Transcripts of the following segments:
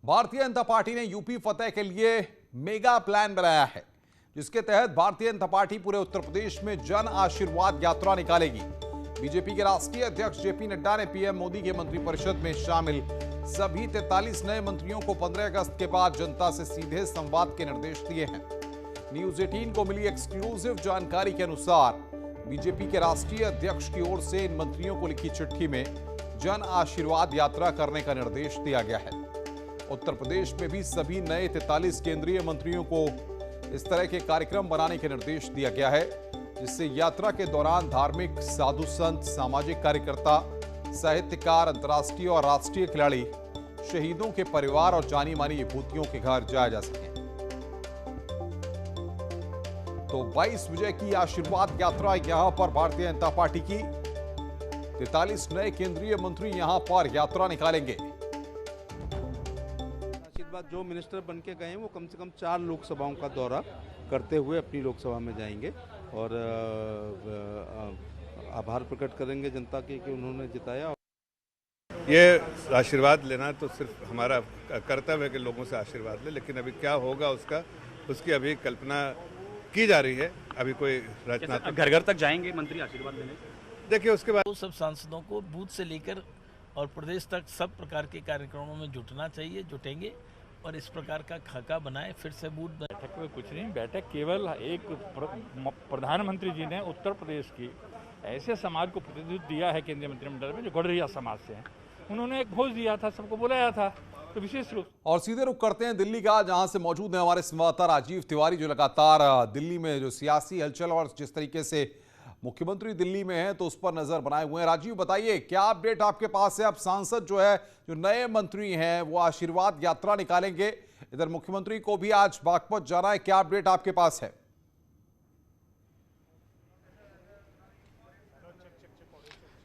Bharatiya Janata party ने UP फतेह के लिए मेगा प्लान बनाया है, जिसके तहत भारतीय जनता पार्टी पूरे उत्तर प्रदेश में जन आशीर्वाद यात्रा निकालेगी। बीजेपी के राष्ट्रीय अध्यक्ष जेपी नड्डा ने पीएम मोदी के मंत्रिपरिषद में शामिल सभी 43 नए मंत्रियों को 15 अगस्त के बाद जनता से सीधे संवाद के निर्देश दिए हैं। न्यूज 18 को मिली एक्सक्लूसिव जानकारी के अनुसार बीजेपी के राष्ट्रीय अध्यक्ष की ओर से इन मंत्रियों को लिखी चिट्ठी में जन आशीर्वाद यात्रा करने का निर्देश दिया गया है। उत्तर प्रदेश में भी सभी नए 43 केंद्रीय मंत्रियों को इस तरह के कार्यक्रम बनाने के निर्देश दिया गया है, जिससे यात्रा के दौरान धार्मिक, साधु संत, सामाजिक कार्यकर्ता, साहित्यकार, अंतर्राष्ट्रीय और राष्ट्रीय खिलाड़ी, शहीदों के परिवार और जानी मानी विभूतियों के घर जाया जा सके। तो 22 बजे की आशीर्वाद यात्रा यहां पर भारतीय जनता पार्टी की 43 नए केंद्रीय मंत्री यहां पर यात्रा निकालेंगे। आशीर्वाद जो मिनिस्टर बन के गए हैं वो कम से कम 4 लोकसभाओं का दौरा करते हुए अपनी लोकसभा में जाएंगे और आभार प्रकट करेंगे जनता के कि उन्होंने जिताया। ये आशीर्वाद लेना तो सिर्फ हमारा कर्तव्य है कि लोगों से आशीर्वाद ले, लेकिन अभी क्या होगा उसकी अभी कल्पना की जा रही है। अभी कोई रचना घर घर तक जाएंगे मंत्री आशीर्वाद लेने। देखिए उसके बाद तो सब सांसदों को बूथ से लेकर और प्रदेश तक सब प्रकार के कार्यक्रमों में जुटना चाहिए, जुटेंगे और इस प्रकार का खाका बनाए, फिर से बूथ बैठक में कुछ नहीं, बैठक केवल एक प्रधानमंत्री जी ने उत्तर प्रदेश की ऐसे समाज को प्रतिनिधित्व दिया है केंद्रीय मंत्रिमंडल में जो गौड़रिया समाज से हैं। उन्होंने एक घोष दिया था, सबको बुलाया था, तो विशेष रूप। और सीधे रुख करते हैं दिल्ली का, जहां से मौजूद है हमारे संवाददाता राजीव तिवारी, जो लगातार दिल्ली में जो सियासी हलचल और जिस तरीके से मुख्यमंत्री दिल्ली में है तो उस पर नजर बनाए हुए हैं। राजीव बताइए, क्या अपडेट आपके पास है? अब सांसद जो नए मंत्री हैं वो आशीर्वाद यात्रा निकालेंगे, इधर मुख्यमंत्री को भी आज बागपत जाना है, क्या अपडेट आपके पास है?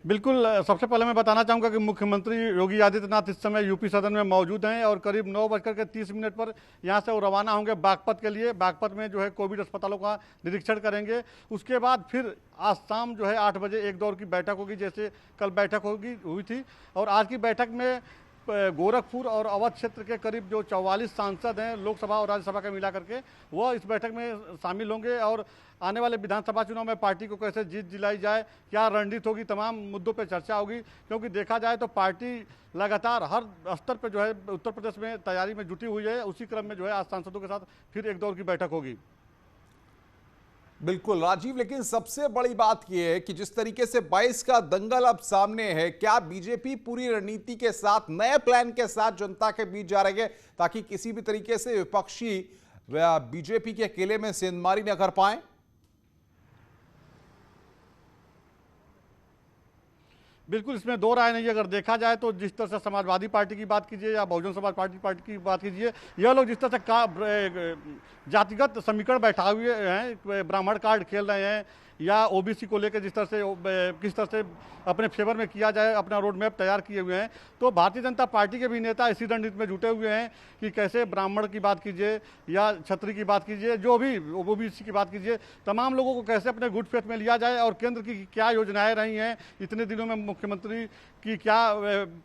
बिल्कुल, सबसे पहले मैं बताना चाहूँगा कि मुख्यमंत्री योगी आदित्यनाथ इस समय यूपी सदन में मौजूद हैं और करीब 9:30 पर यहाँ से वो रवाना होंगे बागपत के लिए। बागपत में जो है कोविड अस्पतालों का निरीक्षण करेंगे। उसके बाद फिर आज शाम जो है 8 बजे एक दौर की बैठक होगी, जैसे कल बैठक हुई थी। और आज की बैठक में गोरखपुर और अवध क्षेत्र के करीब जो 44 सांसद हैं लोकसभा और राज्यसभा के मिला करके, वो इस बैठक में शामिल होंगे और आने वाले विधानसभा चुनाव में पार्टी को कैसे जीत दिलाई जाए, क्या रणनीति होगी, तमाम मुद्दों पर चर्चा होगी। क्योंकि देखा जाए तो पार्टी लगातार हर स्तर पर जो है उत्तर प्रदेश में तैयारी में जुटी हुई है। उसी क्रम में जो है आज सांसदों के साथ फिर एक दौर की बैठक होगी। बिल्कुल राजीव, लेकिन सबसे बड़ी बात यह है कि जिस तरीके से 22 का दंगल अब सामने है, क्या बीजेपी पूरी रणनीति के साथ, नए प्लान के साथ जनता के बीच जा रही है ताकि किसी भी तरीके से विपक्षी बीजेपी के अकेले में सेंधमारी न कर पाए? बिल्कुल, इसमें दो राय नहीं है। अगर देखा जाए तो जिस तरह से समाजवादी पार्टी की बात कीजिए या बहुजन समाज पार्टी की बात कीजिए, यह लोग जिस तरह से जातिगत समीकरण बैठा हुए हैं, ब्राह्मण कार्ड खेल रहे हैं या ओबीसी को लेकर जिस तरह से किस तरह से अपने फेवर में किया जाए, अपना रोड मैप तैयार किए हुए हैं। तो भारतीय जनता पार्टी के भी नेता इसी रणनीति में जुटे हुए हैं कि कैसे ब्राह्मण की बात कीजिए या क्षत्रिय की बात कीजिए, जो भी ओबीसी की बात कीजिए, तमाम लोगों को कैसे अपने गुड फेथ में लिया जाए और केंद्र की क्या योजनाएं रही हैं इतने दिनों में, मुख्यमंत्री की क्या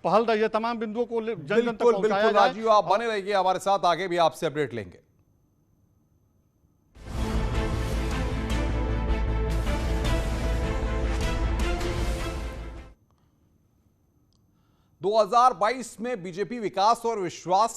पहल रही है, तमाम बिंदुओं को जन जन तक पहुंचाया जाए। राजीव, आप बने रहिए हमारे साथ, आगे भी आपसे अपडेट लेंगे। 2022 में बीजेपी विकास और विश्वास